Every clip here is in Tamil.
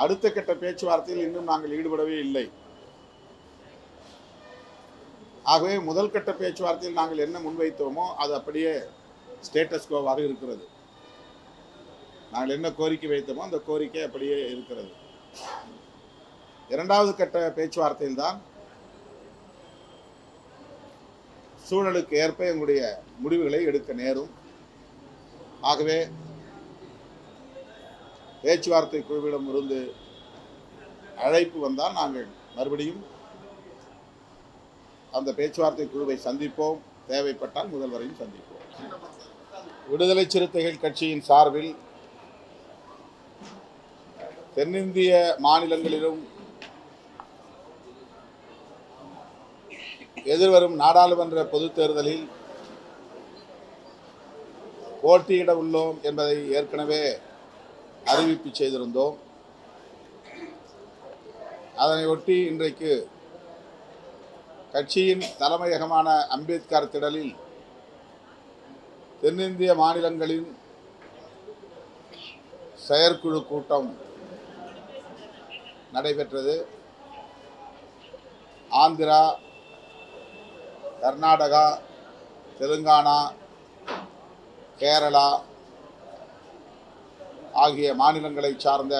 அடுத்த கட்ட பேச்சுவார்த்தையில் இன்னும் நாங்கள் ஈடுபடவே இல்லை. ஆகவே முதல் கட்ட பேச்சுவார்த்தையில் நாங்கள் என்ன முன்வைத்தோமோ அது அப்படியே ஸ்டேட்டஸ் கோவாக இருக்கிறது. நாங்கள் என்ன கோரிக்கை வைத்தோமோ அந்த கோரிக்கை அப்படியே இருக்கிறது. இரண்டாவது கட்ட பேச்சுவார்த்தையில் தான் சூழலுக்கு ஏற்ப எங்களுடைய முடிவுகளை எடுக்க நேரும். ஆகவே பேச்சுவார்த்தை குழுவிடம் இருந்து அழைப்பு வந்தால் நாங்கள் மறுபடியும் அந்த பேச்சுவார்த்தை குழுவை சந்திப்போம். தேவைப்பட்டால் முதல்வரையும் சந்திப்போம். விடுதலை சிறுத்தைகள் கட்சியின் சார்பில் தென்னிந்திய மாநிலங்களிலும் எதிர்வரும் நாடாளுமன்ற பொதுத் தேர்தலில் போட்டியிட உள்ளோம் என்பதை ஏற்கனவே அறிவிப்பு செய்திருந்தோம். அதனையொட்டி இன்றைக்கு கட்சியின் தலைமையகமான அம்பேத்கர் திடலில் தென்னிந்திய மாநிலங்களின் செயற்குழு கூட்டம் நடைபெற்றது. ஆந்திரா, கர்நாடகா, தெலுங்கானா, கேரளா ஆகிய மாநிலங்களை சார்ந்த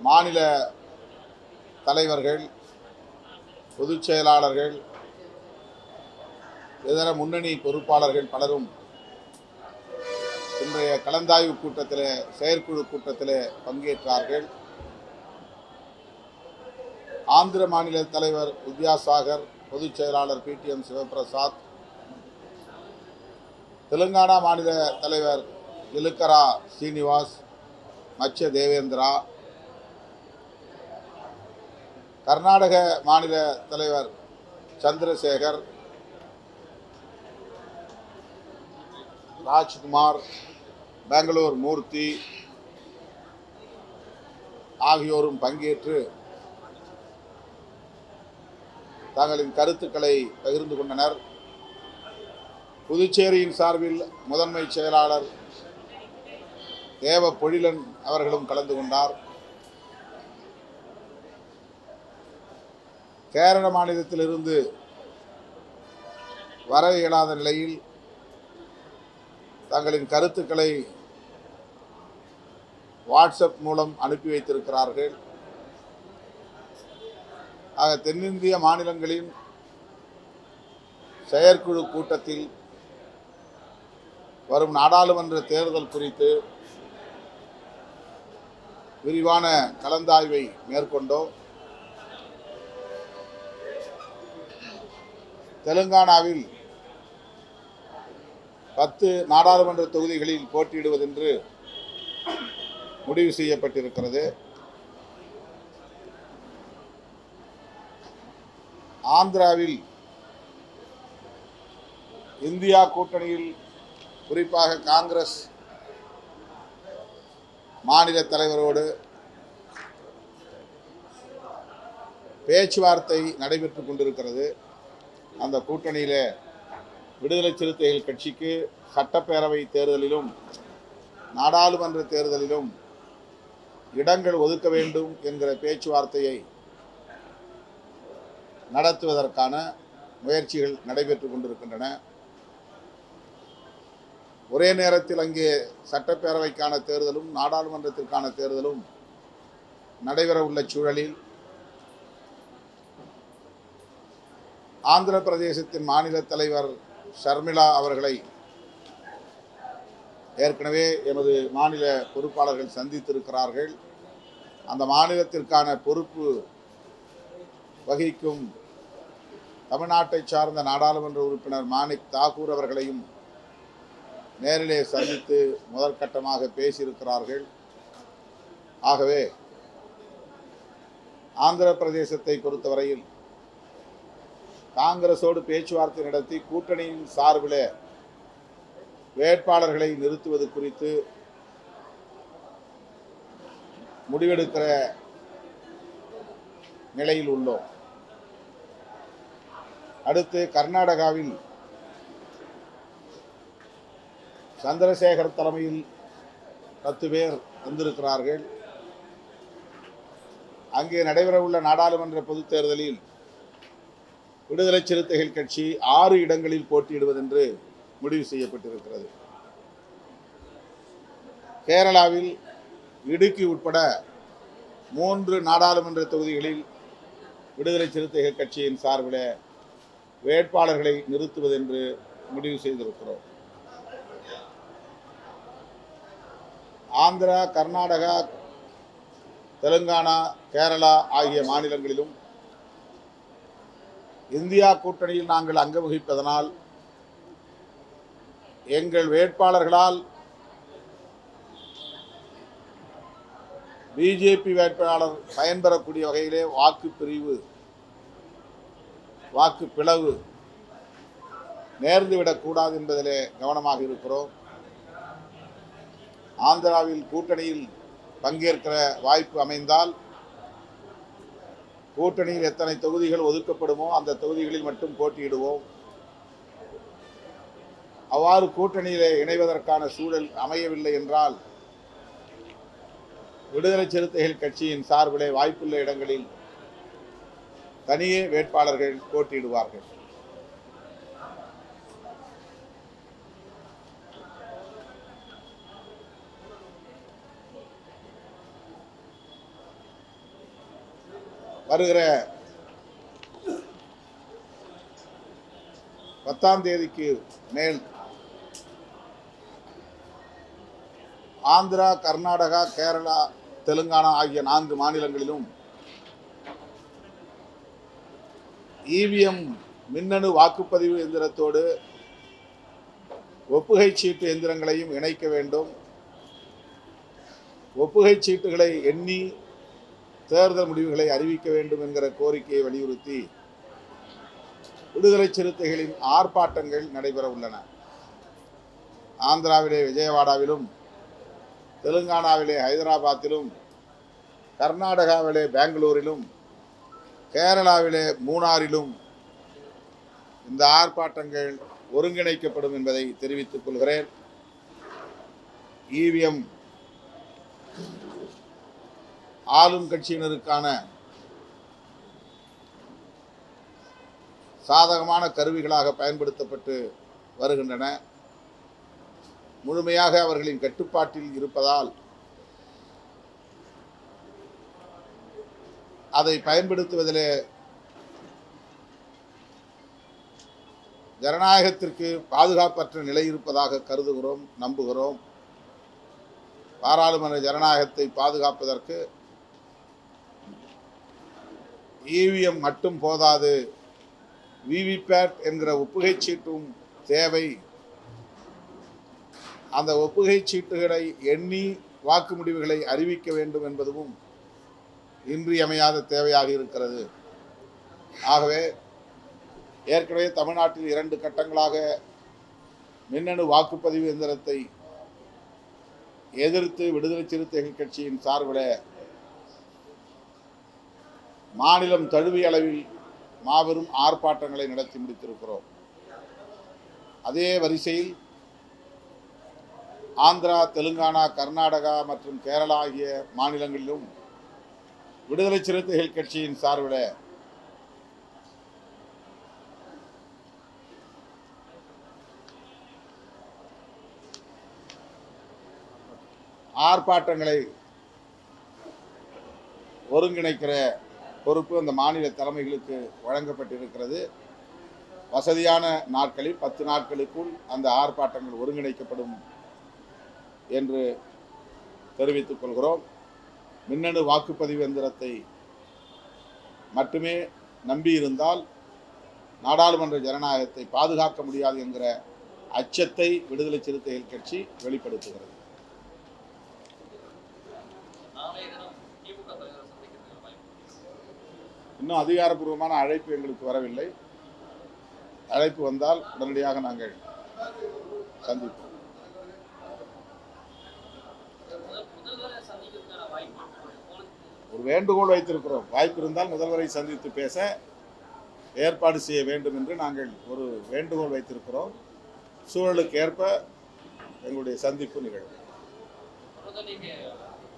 மாநில தலைவர்கள், பொதுச் செயலாளர்கள், இதர முன்னணி பொறுப்பாளர்கள் பலரும் இன்றைய கலந்தாய்வு கூட்டத்தில், செயற்குழு கூட்டத்தில் பங்கேற்றார்கள். ஆந்திர மாநில தலைவர் வித்யாசாகர், பொதுச் செயலாளர் PTM சிவபிரசாத், தெலுங்கானா மாநில தலைவர் இலுக்கரா ஸ்ரீனிவாஸ், மச்ச தேவேந்திரா, கர்நாடக மாநில தலைவர் சந்திரசேகர், ராஜ்குமார், பெங்களூர் மூர்த்தி ஆகியோரும் பங்கேற்று தங்களின் கருத்துக்களை பகிர்ந்து கொண்டனர். புதுச்சேரியின் சார்பில் முதன்மை செயலாளர் தேவ பொழிலன் அவர்களும் கலந்து கொண்டார். கேரள மாநிலத்திலிருந்து வர இயலாத நிலையில் தங்களின் கருத்துக்களை வாட்ஸ்அப் மூலம் அனுப்பி வைத்திருக்கிறார்கள். ஆக தென்னிந்திய மாநிலங்களின் செயற்குழு கூட்டத்தில் வரும் நாடாளுமன்ற தேர்தல் குறித்து விரிவான கலந்தாய்வை மேற்கொண்டோம். தெலுங்கானாவில் 10 நாடாளுமன்ற தொகுதிகளில் போட்டியிடுவதென்று முடிவு செய்யப்பட்டிருக்கிறது. ஆந்திராவில் இந்தியா கூட்டணியில் குறிப்பாக காங்கிரஸ் மாநில தலைவரோடு பேச்சுவார்த்தை நடைபெற்றுக் கொண்டிருக்கிறது. அந்த கூட்டணியில் விடுதலை சிறுத்தைகள் கட்சிக்கு சட்டப்பேரவை தேர்தலிலும் நாடாளுமன்ற தேர்தலிலும் இடங்கள் ஒதுக்க வேண்டும் என்கிற பேச்சுவார்த்தையை நடத்துவதற்கான முயற்சிகள் நடைபெற்றுக் கொண்டிருக்கின்றன. ஒரே நேரத்தில் அங்கே சட்டப்பேரவைக்கான தேர்தலும் நாடாளுமன்றத்திற்கான தேர்தலும் நடைபெற உள்ள சூழலில் ஆந்திர பிரதேசத்தின் மாநில தலைவர் ஷர்மிளா அவர்களை ஏற்கனவே எமது மாநில பொறுப்பாளர்கள் சந்தித்திருக்கிறார்கள். அந்த மாநிலத்திற்கான பொறுப்பு வகிக்கும் தமிழ்நாட்டை சார்ந்த நாடாளுமன்ற உறுப்பினர் மாணிக் தாக்கூர் அவர்களையும் நேரிலே சந்தித்து முதற்கட்டமாக பேசியிருக்கிறார்கள். ஆகவே ஆந்திர பிரதேசத்தை பொறுத்தவரையில் காங்கிரஸோடு பேச்சுவார்த்தை நடத்தி கூட்டணியின் சார்பில் வேட்பாளர்களை நிறுத்துவது குறித்து முடிவெடுக்கிற நிலையில் உள்ளோம். அடுத்து கர்நாடகாவில் சந்திரசேகர் தலைமையில் 10 பேர் வந்திருக்கிறார்கள். அங்கே நடைபெறவுள்ள நாடாளுமன்ற பொதுத் தேர்தலில் விடுதலை சிறுத்தைகள் கட்சி 6 இடங்களில் போட்டியிடுவதென்று முடிவு செய்யப்பட்டிருக்கிறது. கேரளாவில் இடுக்கி உட்பட 3 நாடாளுமன்ற தொகுதிகளில் விடுதலை சிறுத்தைகள் கட்சியின் சார்பில் வேட்பாளர்களை நிறுத்துவதென்று முடிவு செய்திருக்கிறோம். ஆந்திரா, கர்நாடகா, தெலுங்கானா, கேரளா ஆகிய மாநிலங்களிலும் இந்தியா கூட்டணியில் நாங்கள் அங்கம் வகிப்பதனால் எங்கள் வேட்பாளர்களால் பிஜேபி வேட்பாளர் பயன்பெறக்கூடிய வகையிலே வாக்கு பிளவு நேர்ந்துவிடக்கூடாது என்பதிலே கவனமாக இருக்கிறோம். ஆந்திராவில் கூட்டணியில் பங்கேற்கிற வாய்ப்பு அமைந்தால் கூட்டணியில் எத்தனை தொகுதிகள் ஒதுக்கப்படுமோ அந்த தொகுதிகளில் மட்டும் போட்டியிடுவோம். அவ்வாறு கூட்டணியிலே இணைவதற்கான சூழல் அமையவில்லை என்றால் விடுதலை சிறுத்தைகள் கட்சியின் சார்பிலே வாய்ப்புள்ள இடங்களில் தனியே வேட்பாளர்கள் போட்டியிடுவார்கள். வருகிற 10ஆம் தேதிக்கு மேல் ஆந்திரா, கர்நாடகா, கேரளா, தெலுங்கானா ஆகிய 4 மாநிலங்களிலும் இவிஎம் மின்னணு வாக்குப்பதிவு எந்திரத்தோடு ஒப்புகை சீட்டு எந்திரங்களையும் இணைக்க வேண்டும். ஒப்புகை சீட்டுகளை எண்ணி தேர்தல் முடிவுகளை அறிவிக்க வேண்டும் என்கிற கோரிக்கையை வலியுறுத்தி விடுதலை சிறுத்தைகளின் ஆர்ப்பாட்டங்கள் நடைபெற உள்ளன. ஆந்திராவிலே விஜயவாடாவிலும், தெலுங்கானாவிலே ஹைதராபாத்திலும், கர்நாடகாவிலே பெங்களூரிலும், கேரளாவிலே மூணாறிலும் இந்த ஆர்ப்பாட்டங்கள் ஒருங்கிணைக்கப்படும் என்பதை தெரிவித்துக் கொள்கிறேன். இவிஎம் ஆளும் கட்சியினருக்கான சாதகமான கருவிகளாக பயன்படுத்தப்பட்டு வருகின்றன. முழுமையாக அவர்களின் கட்டுப்பாட்டில் இருப்பதால் அதை பயன்படுத்துவதிலே ஜனநாயகத்திற்கு பாதுகாப்பற்ற நிலை இருப்பதாக கருதுகிறோம், நம்புகிறோம். பாராளுமன்ற ஜனநாயகத்தை பாதுகாப்பதற்கு இவிஎம் மட்டும் போதாது, விவிபேட் என்கிற ஒப்புகை சீட்டும் தேவை. அந்த ஒப்புகை சீட்டுகளை எண்ணி வாக்கு முடிவுகளை அறிவிக்க வேண்டும் என்பதும் இன்றியமையாத தேவையாக இருக்கிறது. ஆகவே ஏற்கனவே தமிழ்நாட்டில் 2 கட்டங்களாக மின்னணு வாக்குப்பதிவு எந்திரத்தை எதிர்த்து விடுதலை சிறுத்தைகள் கட்சியின் சார்பில் மாநிலம் தழுவிய அளவில் மாபெரும் ஆர்ப்பாட்டங்களை நடத்தி முடித்திருக்கிறோம். அதே வரிசையில் ஆந்திரா, தெலுங்கானா, கர்நாடகா மற்றும் கேரளா ஆகிய மாநிலங்களிலும் விடுதலை சிறுத்தைகள் கட்சியின் சார்பில் ஆர்ப்பாட்டங்களை ஒருங்கிணைக்கிற பொறுப்பு அந்த மாநில தலைமைகளுக்கு வழங்கப்பட்டிருக்கிறது. வசதியான நாட்களில் 10 நாட்களுக்குள் அந்த ஆர்ப்பாட்டங்கள் ஒருங்கிணைக்கப்படும் என்று தெரிவித்துக் கொள்கிறோம். மின்னணு வாக்குப்பதிவு எந்திரத்தை மட்டுமே நம்பியிருந்தால் நாடாளுமன்ற ஜனநாயகத்தை பாதுகாக்க முடியாது என்கிற அச்சத்தை விடுதலை சிறுத்தைகள் கட்சி வெளிப்படுத்துகிறது. இன்னும் அதிகாரப்பூர்வமான அழைப்பு எங்களுக்கு வரவில்லை. அழைப்பு வந்தால் உடனடியாக நாங்கள் சந்திப்போம். ஒரு வேண்டுகோள் வைத்திருக்கிறோம். வாய்ப்பு இருந்தால் முதல்வரை சந்தித்து பேச ஏற்பாடு செய்ய வேண்டும் என்று நாங்கள் ஒரு வேண்டுகோள் வைத்திருக்கிறோம். சூழலுக்கு ஏற்ப எங்களுடைய சந்திப்பு நிகழும். தொடர்ந்து நீங்க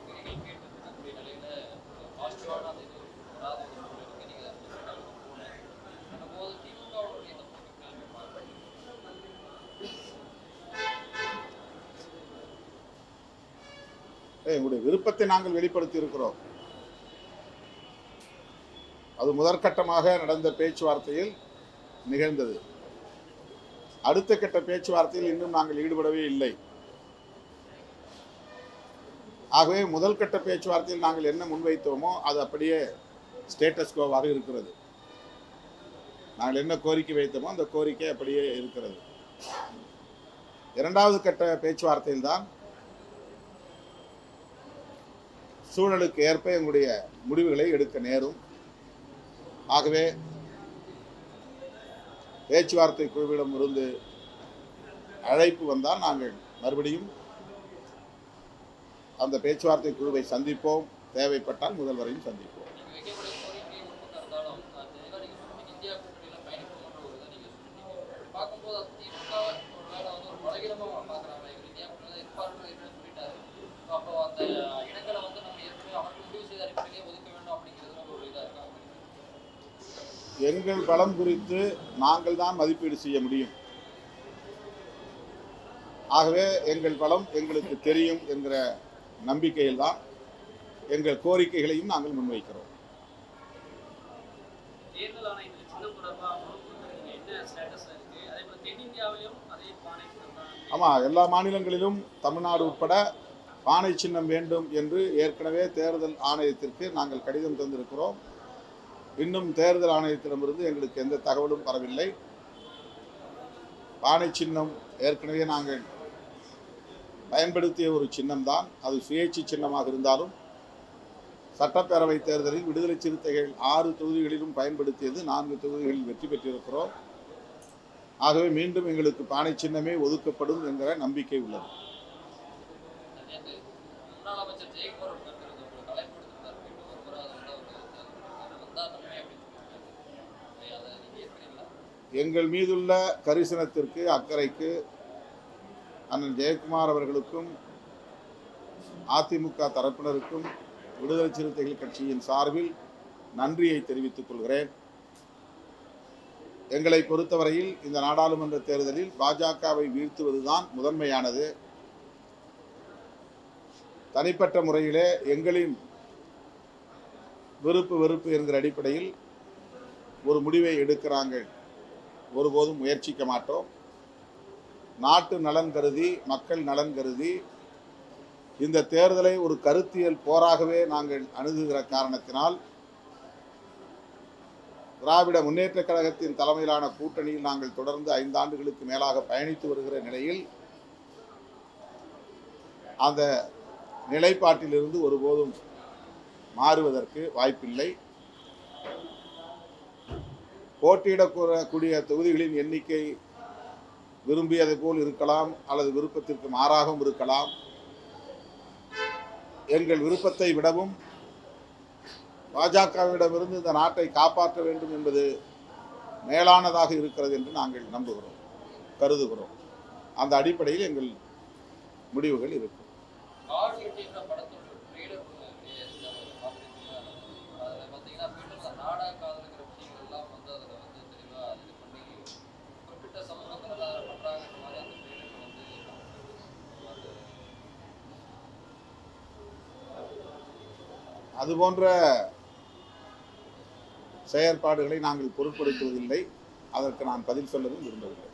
உதவிகள் கேட்டிருக்கக்கூடிய நிலையில பாசிட்டிவான அந்த இது வராத ஒரு சூழலுக்கு நீங்க போது திமுகவுடைய இந்த போக்கு எங்களுடைய விருப்பத்தை நாங்கள் வெளிப்படுத்தி இருக்கிறோம். அது முதற்கட்டமாக நடந்த பேச்சுவார்த்தையில் நிகழ்ந்தது. அடுத்த கட்ட பேச்சுவார்த்தையில் இன்னும் நாங்கள் ஈடுபடவே இல்லை. ஆகவே முதல் கட்ட பேச்சுவார்த்தையில் நாங்கள் என்ன முன்வைத்தோமோ அது அப்படியே ஸ்டேட்டஸ் கோவாக இருக்கிறது. நாங்கள் என்ன கோரிக்கை வைத்தோமோ அந்த கோரிக்கை அப்படியே இருக்கிறது. இரண்டாவது கட்ட பேச்சுவார்த்தையில் தான் சூழலுக்கு ஏற்ப எங்களுடைய முடிவுகளை எடுக்க நேரும். ஆகவே பேச்சுவார்த்தை குழுவிடம் இருந்து அழைப்பு வந்தால் நாங்கள் மறுபடியும் அந்த பேச்சுவார்த்தை குழுவை சந்திப்போம். தேவைப்பட்டால் முதல்வரையும் சந்திப்போம். எங்கள் பலம் குறித்து நாங்கள் தான் மதிப்பீடு செய்ய முடியும். ஆகவே எங்கள் பலம் எங்களுக்கு தெரியும் என்கிற நம்பிக்கையில் தான் எங்கள் கோரிக்கைகளையும் நாங்கள் முன்வைக்கிறோம். ஆமாம், எல்லா மாநிலங்களிலும் தமிழ்நாடு உட்பட பானை சின்னம் வேண்டும் என்று ஏற்கனவே தேர்தல் ஆணையத்திற்கு நாங்கள் கடிதம் தந்திருக்கிறோம். இன்னும் தேர்தல் ஆணையத்திடமிருந்து எங்களுக்கு எந்த தகவலும் வரவில்லை. பானை சின்னம் ஏற்கனவே நாங்கள் பயன்படுத்திய ஒரு சின்னம்தான். அது சுயேட்சை சின்னமாக இருந்தாலும் சட்டப்பேரவை தேர்தலில் விடுதலை சிறுத்தைகள் 6 தொகுதிகளிலும் பயன்படுத்தியது. 4 தொகுதிகளில் வெற்றி பெற்றிருக்கிறோம். ஆகவே மீண்டும் எங்களுக்கு பானை சின்னமே ஒதுக்கப்படும் என்கிற நம்பிக்கை உள்ளது. எங்கள் மீதுள்ள கரிசனத்திற்கு, அக்கறைக்கு அண்ணன் ஜெயக்குமார் அவர்களுக்கும் அதிமுக தரப்பினருக்கும் விடுதலை சிறுத்தைகள் கட்சியின் சார்பில் நன்றியை தெரிவித்துக் கொள்கிறேன். எங்களை பொறுத்தவரையில் இந்த நாடாளுமன்ற தேர்தலில் பாஜகவை வீழ்த்துவதுதான் முதன்மையானது. தனிப்பட்ட முறையிலே எங்களின் விருப்பு வெறுப்பு என்கிற அடிப்படையில் ஒரு முடிவை எடுக்கிறாங்க ஒருபோதும் முயற்சிக்க மாட்டோம். நாட்டு நலன் கருதி, மக்கள் நலன் கருதி இந்த தேர்தலை ஒரு கருத்தியல் போராகவே நாங்கள் அணுகுகிற காரணத்தினால் திராவிட முன்னேற்ற கழகத்தின் தலைமையிலான கூட்டணியில் நாங்கள் தொடர்ந்து 5 ஆண்டுகளுக்கு மேலாக பயணித்து வருகிற நிலையில் அந்த நிலைப்பாட்டிலிருந்து ஒருபோதும் மாறுவதற்கு வாய்ப்பில்லை. போட்டியிடக்கூடிய தொகுதிகளின் எண்ணிக்கை விரும்பியதை போல் இருக்கலாம், அல்லது விருப்பத்திற்கு மாறாகவும் இருக்கலாம். எங்கள் விருப்பத்தை விடவும் பாஜகவிடமிருந்து இந்த நாட்டை காப்பாற்ற வேண்டும் என்பது மேலானதாக இருக்கிறது என்று நாங்கள் நம்புகிறோம், கருதுகிறோம். அந்த அடிப்படையில் எங்கள் முடிவுகள் இருக்கும். அதுபோன்ற செயற்பாடுகளை நாங்கள் பொருட்படுத்துவதில்லை. அதற்கு நான் பதில் சொல்லவும் விரும்பவில்லை.